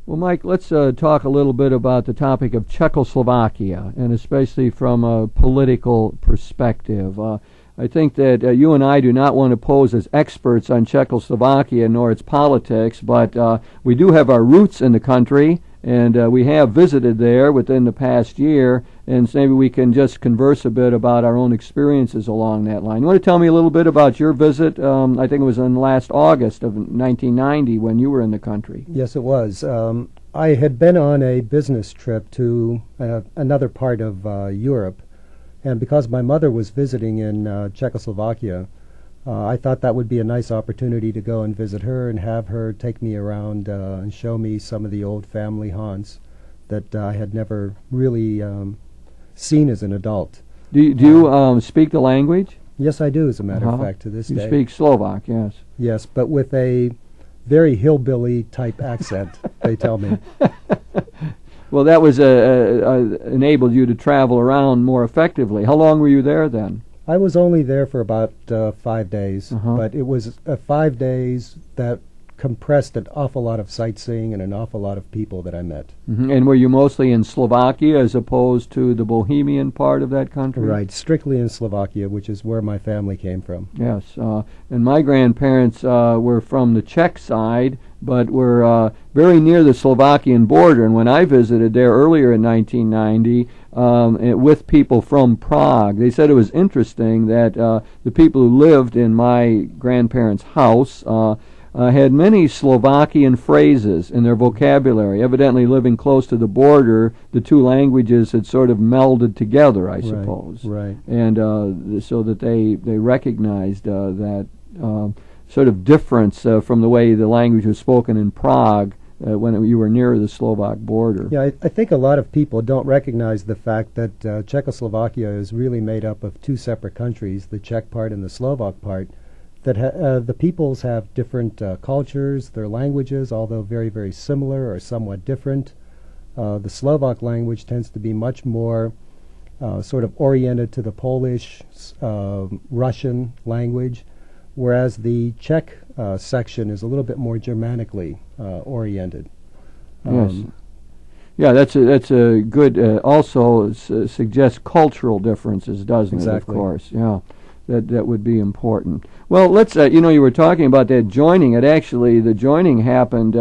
Well, Mike, let's talk a little bit about the topic of Czechoslovakia, and especially from a political perspective. I think that you and I do not want to pose as experts on Czechoslovakia nor its politics, but we do have our roots in the country, and we have visited there within the past year, and so maybe we can just converse a bit about our own experiences along that line. You want to tell me a little bit about your visit? I think it was in last August of 1990 when you were in the country. Yes, it was. I had been on a business trip to another part of Europe, and because my mother was visiting in Czechoslovakia, I thought that would be a nice opportunity to go and visit her and have her take me around and show me some of the old family haunts that I had never really seen as an adult. Do you speak the language? Yes, I do, as a matter of fact, to this day. You speak Slovak, yes. Yes, but with a very hillbilly-type accent, they tell me. Well, that was enabled you to travel around more effectively. How long were you there then? I was only there for about 5 days, but it was 5 days that compressed an awful lot of sightseeing and an awful lot of people that I met. And were you mostly in Slovakia as opposed to the Bohemian part of that country? Right, strictly in Slovakia, which is where my family came from. Yes, and my grandparents were from the Czech side, but were very near the Slovakian border. And when I visited there earlier in 1990 with people from Prague, they said it was interesting that the people who lived in my grandparents' house had many Slovakian phrases in their vocabulary. Evidently, living close to the border, the two languages had sort of melded together, I suppose. Right. And so that they recognized that sort of difference from the way the language was spoken in Prague when you were near the Slovak border. Yeah, I think a lot of people don't recognize the fact that Czechoslovakia is really made up of two separate countries, the Czech part and the Slovak part, that the peoples have different cultures, their languages, although very, very similar or somewhat different. The Slovak language tends to be much more sort of oriented to the Polish, Russian language, whereas the Czech section is a little bit more Germanically oriented. Yes. Yeah, that's a good, also suggests cultural differences, doesn't it, of course? Yeah. That would be important. Well, let's, you were talking about that joining. The joining happened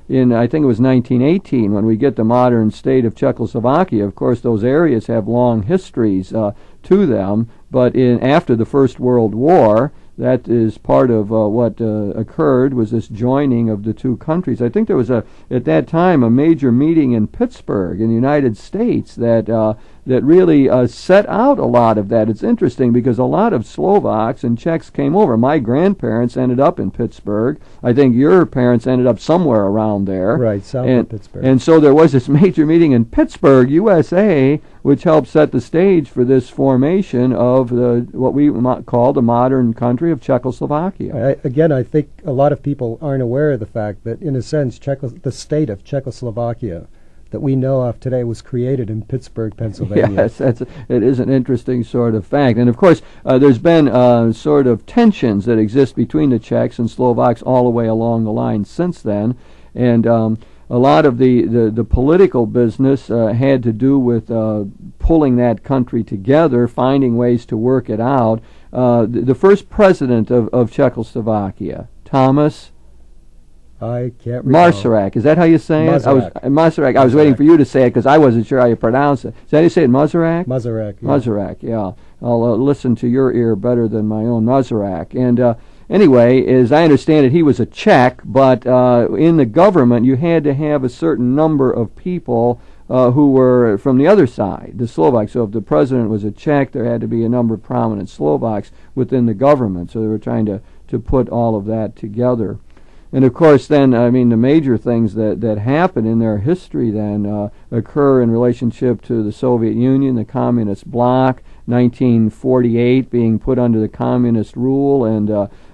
in, I think it was 1918, when we get the modern state of Czechoslovakia. Of course, those areas have long histories to them, but after the First World War, that is part of what occurred, was this joining of the two countries. I think there was, at that time, a major meeting in Pittsburgh in the United States that really set out a lot of that. It's interesting because a lot of Slovaks and Czechs came over. My grandparents ended up in Pittsburgh. I think your parents ended up somewhere around there. Right, south of Pittsburgh. And so there was this major meeting in Pittsburgh, USA, which helped set the stage for this formation of what we call the modern country of Czechoslovakia. I think a lot of people aren't aware of the fact that, in a sense, the state of Czechoslovakia that we know of today was created in Pittsburgh, Pennsylvania. Yes, it is an interesting sort of fact. And of course, there's been sort of tensions that exist between the Czechs and Slovaks all the way along the line since then. And a lot of the political business had to do with pulling that country together, finding ways to work it out. The first president of Czechoslovakia, Thomas I can't recall. Masaryk. Is that how you say it? Masaryk. I was waiting for you to say it because I wasn't sure how you pronounce it. Is that how you say it, Masaryk? Masaryk. Yeah. Masaryk, yeah. I'll listen to your ear better than my own, Masaryk. And anyway, as I understand it, he was a Czech, but in the government you had to have a certain number of people who were from the other side, the Slovaks. So if the president was a Czech, there had to be a number of prominent Slovaks within the government. So they were trying to put all of that together. And of course then, I mean, the major things that happen in their history then occur in relationship to the Soviet Union, the Communist bloc, 1948 being put under the communist rule and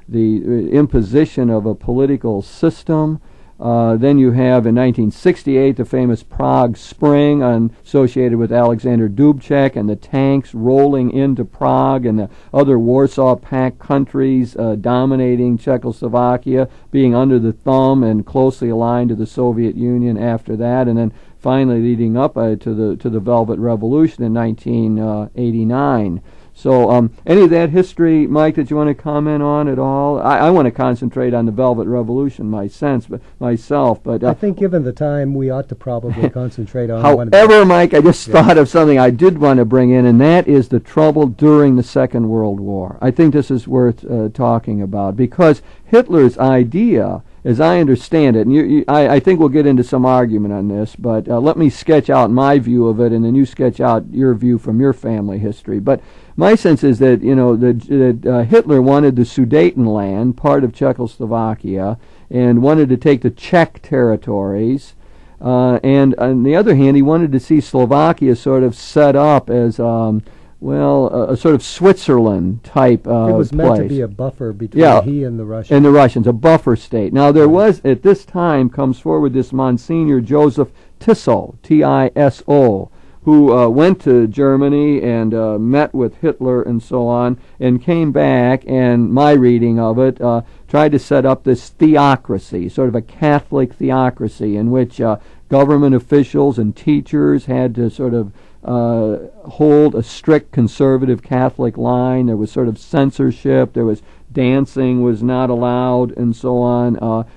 the imposition of a political system. Then you have in 1968 the famous Prague Spring associated with Alexander Dubček and the tanks rolling into Prague and the other Warsaw Pact countries dominating Czechoslovakia, being under the thumb and closely aligned to the Soviet Union after that, and then finally leading up to the Velvet Revolution in 1989. So any of that history, Mike, that you want to comment on at all? I want to concentrate on the Velvet Revolution myself. But I think given the time, we ought to probably concentrate on However, Mike, I just thought of something I did want to bring in, and that is the trouble during the Second World War. I think this is worth talking about, because Hitler's idea, as I understand it, and I think we'll get into some argument on this, but let me sketch out my view of it, and then you sketch out your view from your family history. But my sense is that that Hitler wanted the Sudetenland, part of Czechoslovakia, and wanted to take the Czech territories. And on the other hand, he wanted to see Slovakia sort of set up as a sort of Switzerland type place. It was meant to be a buffer between he and the Russians. And the Russians, a buffer state. Now, there was, at this time, comes forward this Monsignor Joseph Tiso, T-I-S-O, who went to Germany and met with Hitler and so on, and came back, and my reading of it, tried to set up this theocracy, sort of a Catholic theocracy, in which government officials and teachers had to sort of hold a strict conservative Catholic line. There was sort of censorship. There was dancing was not allowed, and so on.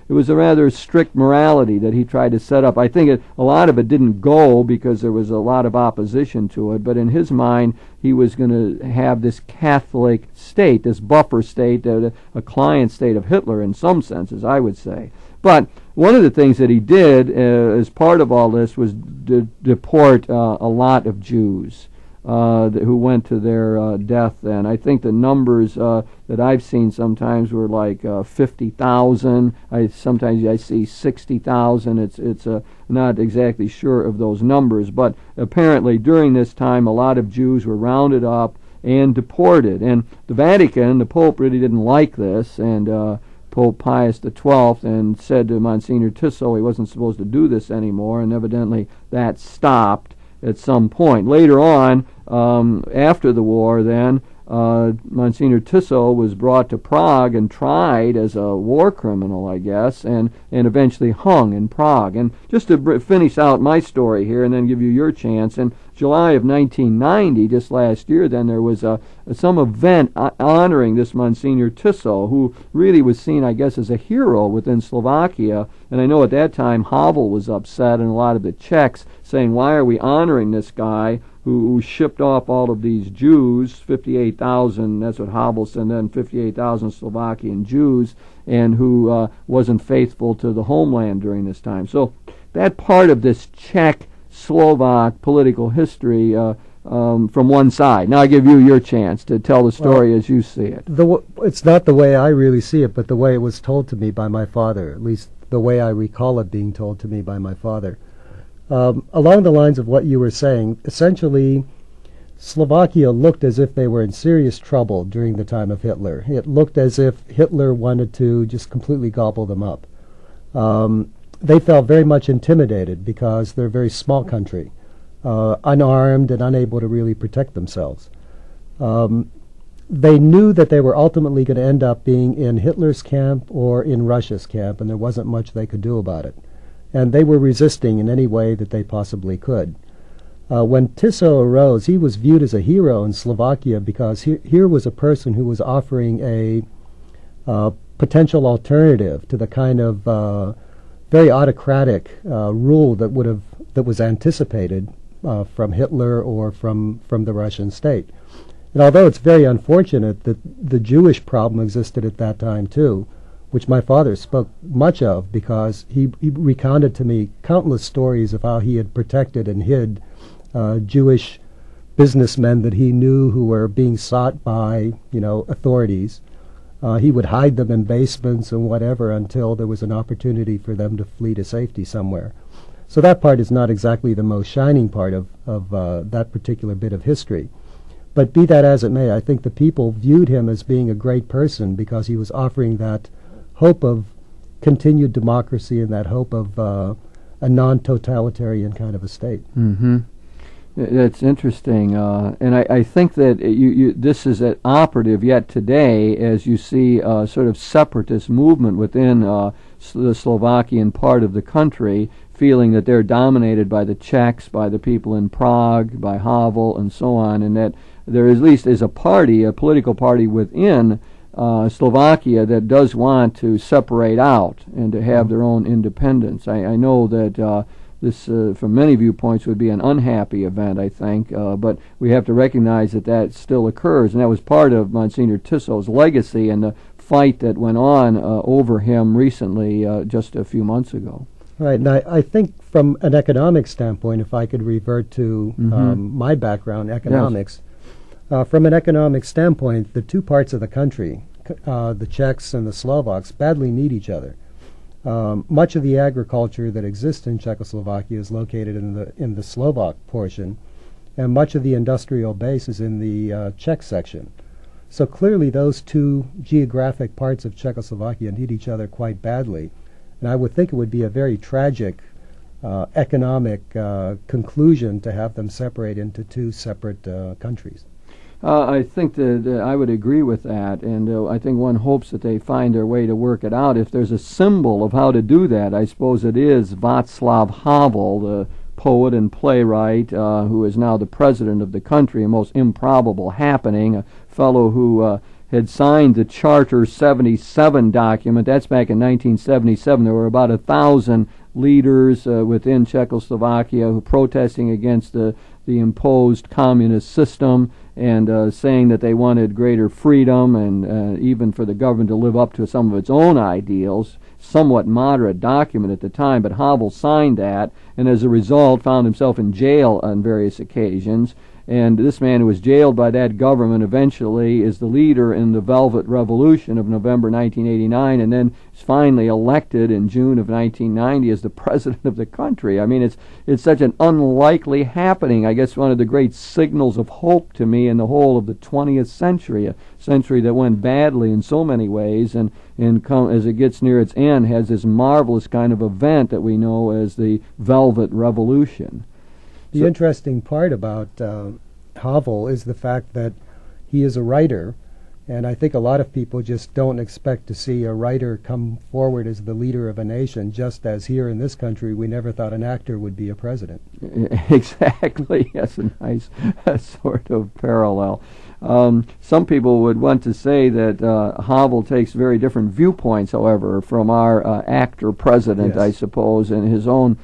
It was a rather strict morality that he tried to set up. I think a lot of it didn't go because there was a lot of opposition to it, but in his mind, he was going to have this Catholic state, this buffer state, a client state of Hitler in some senses, I would say. But one of the things that he did as part of all this was deport a lot of Jews who went to their death then. I think the numbers that I've seen sometimes were like 50,000. Sometimes I see 60,000. It's not exactly sure of those numbers, but apparently during this time a lot of Jews were rounded up and deported. And the Vatican, the Pope, really didn't like this, and Pope Pius XII, and said to Monsignor Tiso he wasn't supposed to do this anymore, and evidently that stopped at some point. Later on, after the war then, Monsignor Tiso was brought to Prague and tried as a war criminal, I guess, and eventually hung in Prague. And just to finish out my story here and then give you your chance, in July of 1990, just last year, then there was some event honoring this Monsignor Tiso, who really was seen, I guess, as a hero within Slovakia. And I know at that time Havel was upset, and a lot of the Czechs saying, why are we honoring this guy who shipped off all of these Jews, 58,000, that's what Havel said then, 58,000 Slovakian Jews, and who wasn't faithful to the homeland during this time. So that part of this Czech-Slovak political history from one side. Now I give you your chance to tell the story as you see it. It's not the way I really see it, but the way it was told to me by my father, at least the way I recall it being told to me by my father. Along the lines of what you were saying, essentially, Slovakia looked as if they were in serious trouble during the time of Hitler. It looked as if Hitler wanted to just completely gobble them up. They felt very much intimidated because they're a very small country, unarmed and unable to really protect themselves. They knew that they were ultimately going to end up being in Hitler's camp or in Russia's camp, and there wasn't much they could do about it. And they were resisting in any way that they possibly could. When Tiso arose, he was viewed as a hero in Slovakia because here was a person who was offering a potential alternative to the kind of very autocratic rule that was anticipated from Hitler or from the Russian state. And although it's very unfortunate that the Jewish problem existed at that time too, which my father spoke much of because he recounted to me countless stories of how he had protected and hid Jewish businessmen that he knew who were being sought by, authorities. He would hide them in basements and whatever until there was an opportunity for them to flee to safety somewhere. So that part is not exactly the most shining part of that particular bit of history. But be that as it may, I think the people viewed him as being a great person because he was offering that hope of continued democracy and that hope of a non-totalitarian kind of a state. Mm-hmm. That's interesting, and I think that this is operative yet today, as you see sort of separatist movement within the Slovakian part of the country, feeling that they're dominated by the Czechs, by the people in Prague, by Havel, and so on, and that there at least is a party, a political party within Slovakia that does want to separate out and to have their own independence. I know that this, from many viewpoints, would be an unhappy event, I think, but we have to recognize that that still occurs, and that was part of Monsignor Tisso's legacy and the fight that went on over him recently, just a few months ago. Right, and I think from an economic standpoint, if I could revert to my background, economics, from an economic standpoint, the two parts of the country, the Czechs and the Slovaks, badly need each other. Much of the agriculture that exists in Czechoslovakia is located in the Slovak portion, and much of the industrial base is in the Czech section. So clearly those two geographic parts of Czechoslovakia need each other quite badly, and I would think it would be a very tragic economic conclusion to have them separate into two separate countries. I think that I would agree with that, and I think one hopes that they find their way to work it out. If there's a symbol of how to do that, I suppose it is Václav Havel, the poet and playwright, who is now the president of the country, a most improbable happening, a fellow who had signed the Charter 77 document. That's back in 1977. There were about 1,000 leaders within Czechoslovakia who protesting against the imposed communist system, and saying that they wanted greater freedom and even for the government to live up to some of its own ideals. Somewhat moderate document at the time, but Havel signed that, and as a result found himself in jail on various occasions. And this man who was jailed by that government eventually is the leader in the Velvet Revolution of November 1989, and then is finally elected in June of 1990 as the president of the country. I mean, it's such an unlikely happening. I guess one of the great signals of hope to me in the whole of the 20th century, a century that went badly in so many ways, and as it gets near its end, has this marvelous kind of event that we know as the Velvet Revolution. The interesting part about Havel is the fact that he is a writer, and I think a lot of people just don't expect to see a writer come forward as the leader of a nation, just as here in this country we never thought an actor would be a president. Exactly, yes, a nice sort of parallel. Some people would want to say that Havel takes very different viewpoints, however, from our actor president, yes, I suppose, in his own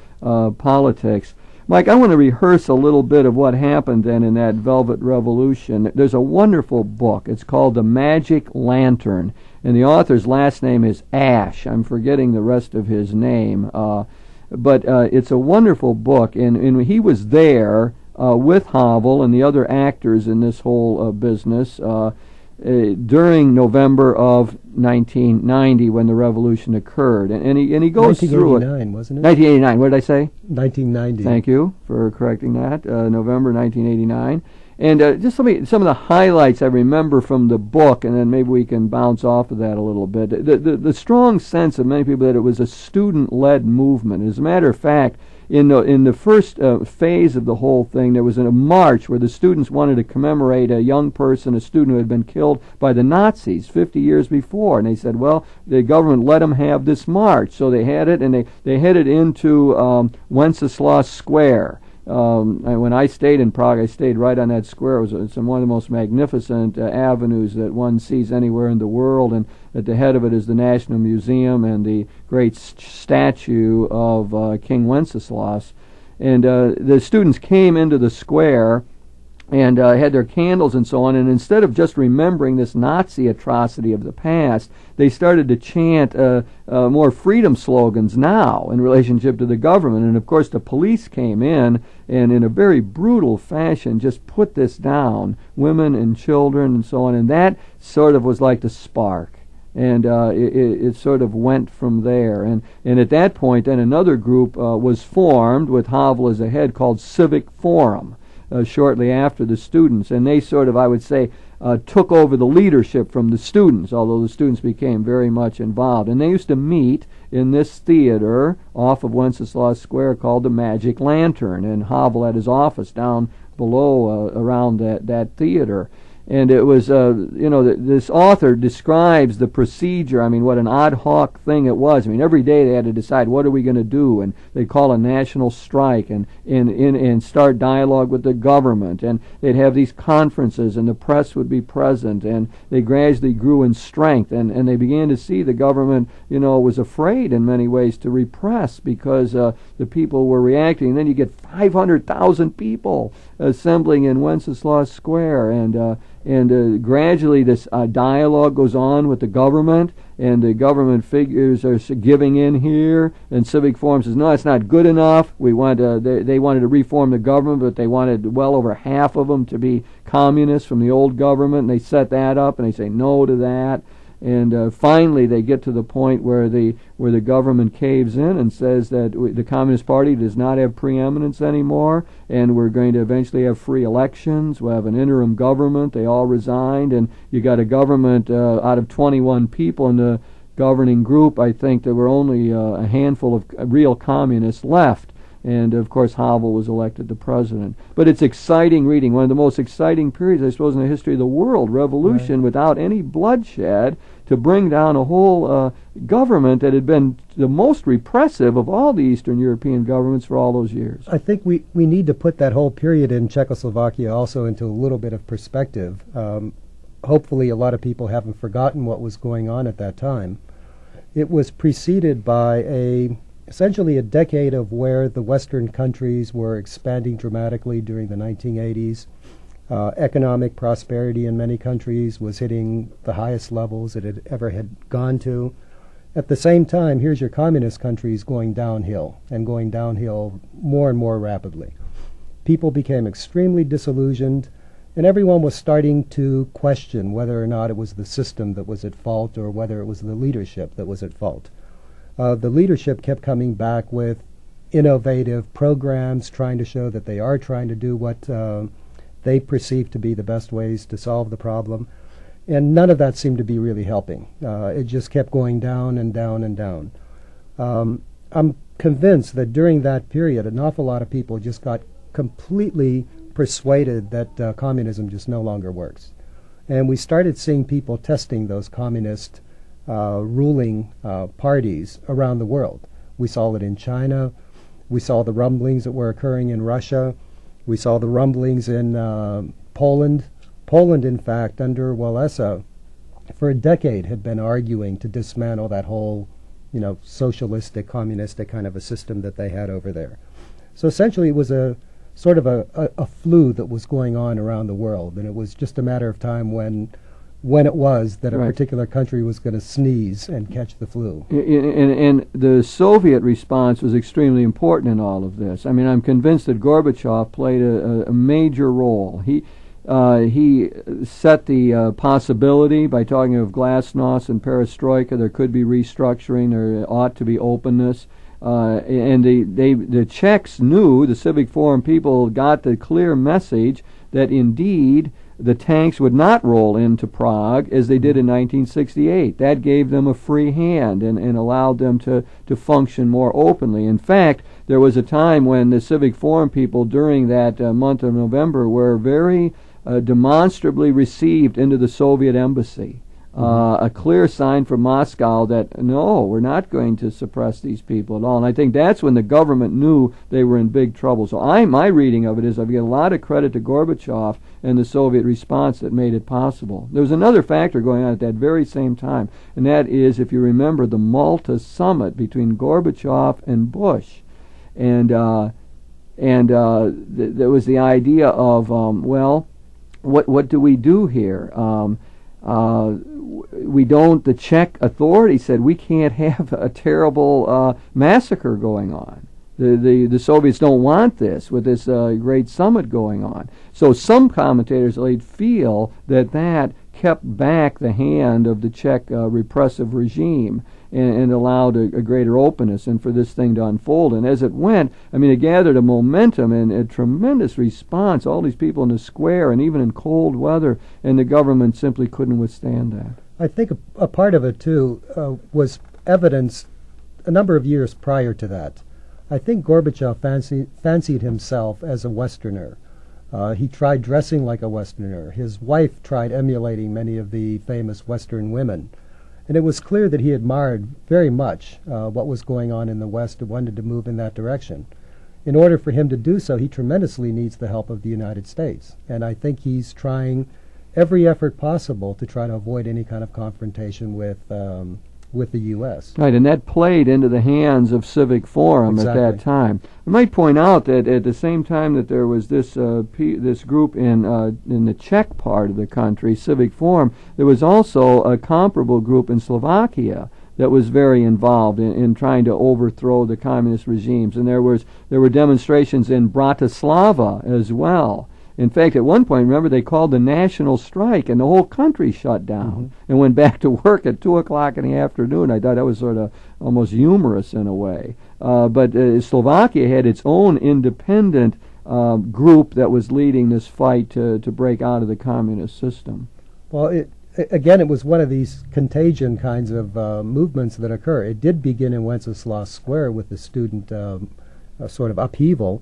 politics. Mike, I want to rehearse a little bit of what happened then in that Velvet Revolution. There's a wonderful book. It's called The Magic Lantern, and the author's last name is Ash. I'm forgetting the rest of his name, but it's a wonderful book, and he was there with Havel and the other actors in this whole business during November of 1990 when the revolution occurred, and he goes through it. 1989, wasn't it? 1989. What did I say? 1990. Thank you for correcting that. November 1989. And just some of the highlights I remember from the book, and then maybe we can bounce off of that a little bit. The strong sense of many people that it was a student-led movement. As a matter of fact, in the first phase of the whole thing, there was a march where the students wanted to commemorate a young person, a student who had been killed by the Nazis 50 years before. And they said, well, the government let them have this march. So they had it, and they headed into Wenceslas Square. When I stayed in Prague, I stayed right on that square. It's one of the most magnificent avenues that one sees anywhere in the world, and at the head of it is the National Museum and the great statue of King Wenceslas. And the students came into the square and had their candles and so on, and instead of just remembering this Nazi atrocity of the past, they started to chant more freedom slogans now in relationship to the government. And of course the police came in and in a very brutal fashion just put this down, women and children and so on, and that sort of was like the spark. And it sort of went from there. And at that point then another group was formed with Havel as a head called Civic Forum. Shortly after the students, and they sort of, I would say, took over the leadership from the students, although the students became very much involved. And they used to meet in this theater off of Wenceslas Square called the Magic Lantern, and Havel had his office down below around that theater. And it was, this author describes the procedure. I mean, what an ad hoc thing it was. I mean, every day they had to decide, what are we going to do? And they'd call a national strike and start dialogue with the government. And they'd have these conferences, and the press would be present. And they gradually grew in strength. And they began to see the government, was afraid in many ways to repress because the people were reacting. And then you get 500,000 people assembling in Wenceslas Square. And gradually this dialogue goes on with the government, and the government figures are giving in here, and Civic Forum says, no, it's not good enough. They wanted to reform the government, but they wanted well over half of them to be communists from the old government, and they set that up, and they say no to that. And finally, they get to the point where the government caves in and says that the Communist Party does not have preeminence anymore, and we're going to eventually have free elections. We'll have an interim government. They all resigned, and you got a government out of 21 people in the governing group. I think there were only a handful of real communists left. And, of course, Havel was elected the president. But it's exciting reading, one of the most exciting periods, I suppose, in the history of the world, revolution without any bloodshed, to bring down a whole government that had been the most repressive of all the Eastern European governments for all those years. I think we need to put that whole period in Czechoslovakia also into a little bit of perspective. Hopefully a lot of people haven't forgotten what was going on at that time. It was preceded by essentially a decade of where the Western countries were expanding dramatically during the 1980s. Economic prosperity in many countries was hitting the highest levels it had ever gone to. At the same time, here's your communist countries going downhill, and going downhill more and more rapidly. People became extremely disillusioned, and everyone was starting to question whether or not it was the system that was at fault or whether it was the leadership that was at fault. The leadership kept coming back with innovative programs, trying to show that they are trying to do what they perceive to be the best ways to solve the problem. And none of that seemed to be really helping. It just kept going down and down and down. I'm convinced that during that period, an awful lot of people just got completely persuaded that communism just no longer works. And we started seeing people testing those communist ruling parties around the world. We saw it in China. We saw the rumblings that were occurring in Russia. We saw the rumblings in Poland. Poland, in fact, under Walesa, for a decade had been arguing to dismantle that whole, socialistic, communistic kind of a system that they had over there. So essentially it was a sort of a flu that was going on around the world, and it was just a matter of time when it was that a particular country was going to sneeze and catch the flu. And the Soviet response was extremely important in all of this. I mean, I'm convinced that Gorbachev played a major role. He set the possibility by talking of glasnost and perestroika. There could be restructuring. There ought to be openness. And the Czechs knew, the Civic Forum people got the clear message that indeed the tanks would not roll into Prague as they did in 1968. That gave them a free hand and allowed them to function more openly. In fact, there was a time when the Civic Forum people during that month of November were very demonstrably received into the Soviet embassy. A clear sign from Moscow that, no, we're not going to suppress these people at all. And I think that's when the government knew they were in big trouble. So my reading of it is I give a lot of credit to Gorbachev and the Soviet response that made it possible. There was another factor going on at that very same time, and that is, if you remember, the Malta summit between Gorbachev and Bush. And there was the idea of, what do we do here? The Czech authorities said we can't have a terrible massacre going on. The Soviets don't want this with this great summit going on. So some commentators feel that kept back the hand of the Czech repressive regime and allowed a greater openness and for this thing to unfold. And as it went, it gathered a momentum and a tremendous response. All these people in the square and even in cold weather, and the government simply couldn't withstand that. I think a part of it, too, was evidence a number of years prior to that, I think Gorbachev fancied himself as a Westerner. He tried dressing like a Westerner. His wife tried emulating many of the famous Western women. And it was clear that he admired very much what was going on in the West and wanted to move in that direction. In order for him to do so, he tremendously needs the help of the United States. And I think he's trying every effort possible to try to avoid any kind of confrontation with the U.S. Right, and that played into the hands of Civic Forum exactly. at that time. I might point out that at the same time that there was this this group in the Czech part of the country, Civic Forum, there was also a comparable group in Slovakia that was very involved in trying to overthrow the communist regimes, and there were demonstrations in Bratislava as well. In fact, at one point, remember, they called the national strike, and the whole country shut down and went back to work at 2 o'clock in the afternoon. I thought that was sort of almost humorous in a way. But Slovakia had its own independent group that was leading this fight to break out of the communist system. Well, again, it was one of these contagion kinds of movements that occur. It did begin in Wenceslas Square with the student sort of upheaval.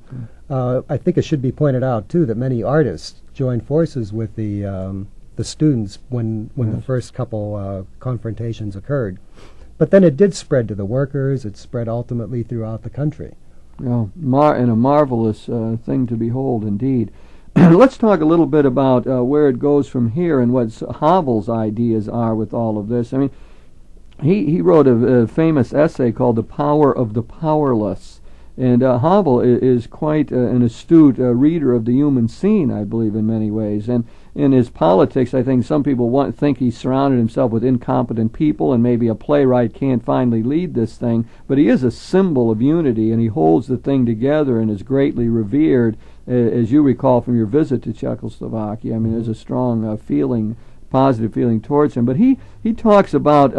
I think it should be pointed out too that many artists joined forces with the students when the first couple confrontations occurred. But then it did spread to the workers. It spread ultimately throughout the country. Yeah, and a marvelous thing to behold indeed. Let's talk a little bit about where it goes from here and what Havel's ideas are with all of this. I mean, he wrote a famous essay called "The Power of the Powerless." And Havel is quite an astute reader of the human scene, I believe, in many ways. And in his politics, I think some people think he surrounded himself with incompetent people, and maybe a playwright can't finally lead this thing. But he is a symbol of unity, and he holds the thing together and is greatly revered, as you recall from your visit to Czechoslovakia. I mean, there's a strong positive feeling towards him. But he talks about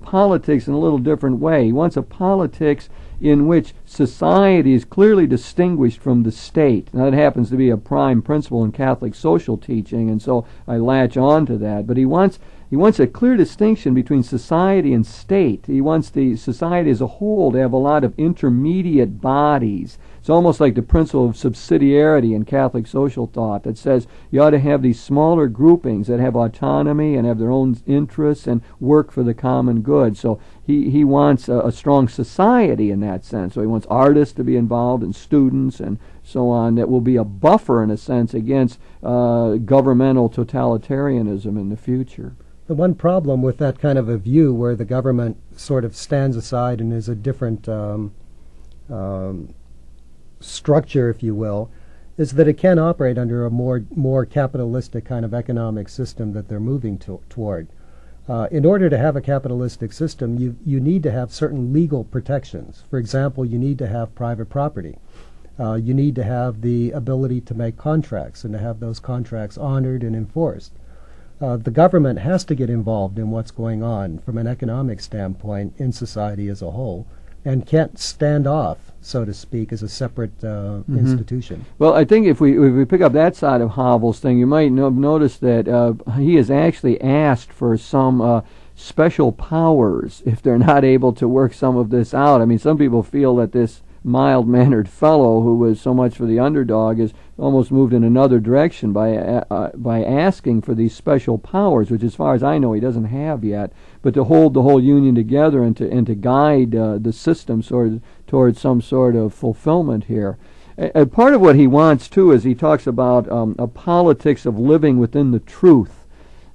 politics in a little different way. He wants a politics in which society is clearly distinguished from the state. Now, that happens to be a prime principle in Catholic social teaching, and so I latch on to that. But he wants a clear distinction between society and state. He wants the society as a whole to have a lot of intermediate bodies. It's almost like the principle of subsidiarity in Catholic social thought that says you ought to have these smaller groupings that have autonomy and have their own interests and work for the common good. So he wants a strong society in that sense. So he wants artists to be involved and students and so on that will be a buffer, in a sense, against governmental totalitarianism in the future. The one problem with that kind of a view where the government sort of stands aside and is a different structure, if you will, is that it can operate under a more capitalistic kind of economic system that they're moving toward. In order to have a capitalistic system, you need to have certain legal protections. For example, you need to have private property. You need to have the ability to make contracts and to have those contracts honored and enforced. The government has to get involved in what's going on from an economic standpoint in society as a whole, and can't stand off, so to speak, as a separate institution. Well, I think if we pick up that side of Havel's thing, you might notice that he has actually asked for some special powers if they're not able to work some of this out. I mean, some people feel that this mild-mannered fellow who was so much for the underdog is almost moved in another direction by asking for these special powers, which, as far as I know, he doesn't have yet, but to hold the whole union together and to guide the system towards some sort of fulfillment here. Part of what he wants, too, is he talks about a politics of living within the truth.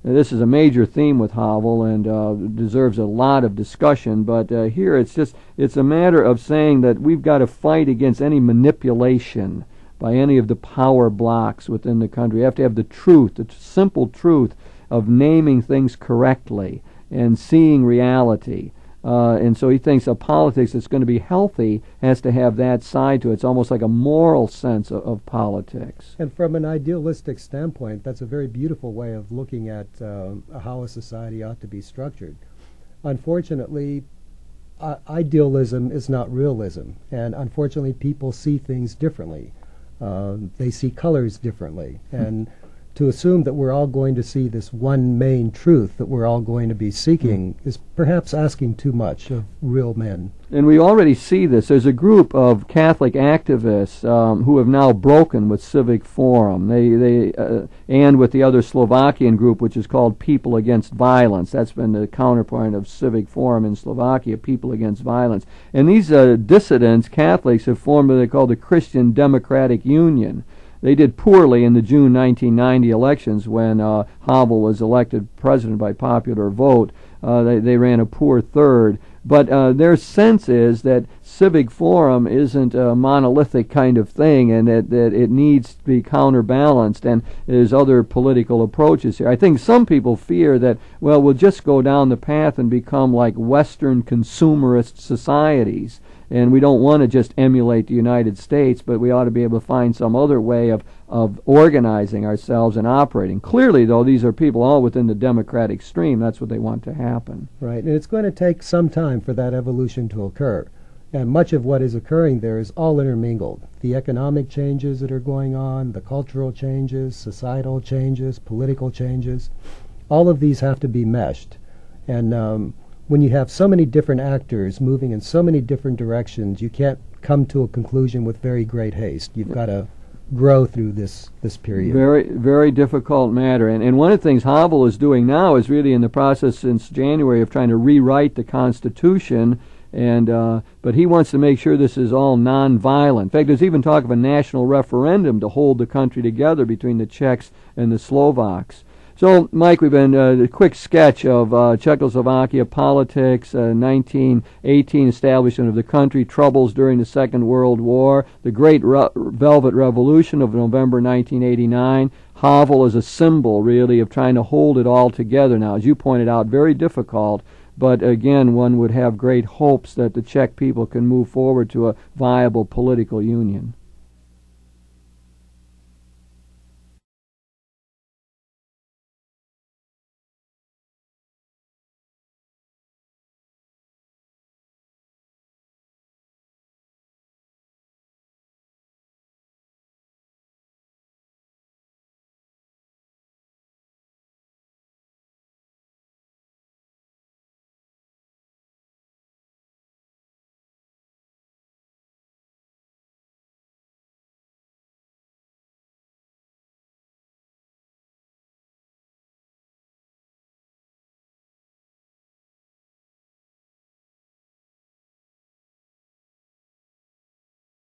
This is a major theme with Havel and deserves a lot of discussion, but here it's a matter of saying that we've got to fight against any manipulation by any of the power blocks within the country. You have to have the truth, the simple truth of naming things correctly and seeing reality. And so he thinks a politics that's going to be healthy has to have that side to it. It's almost like a moral sense of politics. And from an idealistic standpoint, that's a very beautiful way of looking at how a society ought to be structured. Unfortunately, idealism is not realism, and unfortunately people see things differently. They see colors differently, and to assume that we're all going to see this one main truth that we're all going to be seeking is perhaps asking too much of real men. And we already see this. There's a group of Catholic activists who have now broken with Civic Forum. They and with the other Slovakian group, which is called People Against Violence. That's been the counterpoint of Civic Forum in Slovakia, People Against Violence. And these dissidents, Catholics, have formed what they call the Christian Democratic Union. They did poorly in the June 1990 elections when Havel was elected president by popular vote. They ran a poor third. But their sense is that Civic Forum isn't a monolithic kind of thing, and that it needs to be counterbalanced, and there's other political approaches here. I think some people fear that, well, we'll just go down the path and become like Western consumerist societies, and we don't want to just emulate the United States, but we ought to be able to find some other way of organizing ourselves and operating. Clearly, though, these are people all within the democratic stream. That's what they want to happen. Right, and it's going to take some time for that evolution to occur. And much of what is occurring there is all intermingled. The economic changes that are going on, the cultural changes, societal changes, political changes, all of these have to be meshed. And when you have so many different actors moving in so many different directions, you can't come to a conclusion with very great haste. You've got to grow through this period. Very, very difficult matter. And one of the things Havel is doing now is really in the process since January of trying to rewrite the Constitution, but he wants to make sure this is all nonviolent. In fact, there's even talk of a national referendum to hold the country together between the Czechs and the Slovaks. So, Mike, we've been a quick sketch of Czechoslovakia politics, 1918 establishment of the country, troubles during the Second World War, the Great Velvet Revolution of November 1989. Havel is a symbol, really, of trying to hold it all together now. As you pointed out, very difficult, but again, one would have great hopes that the Czech people can move forward to a viable political union.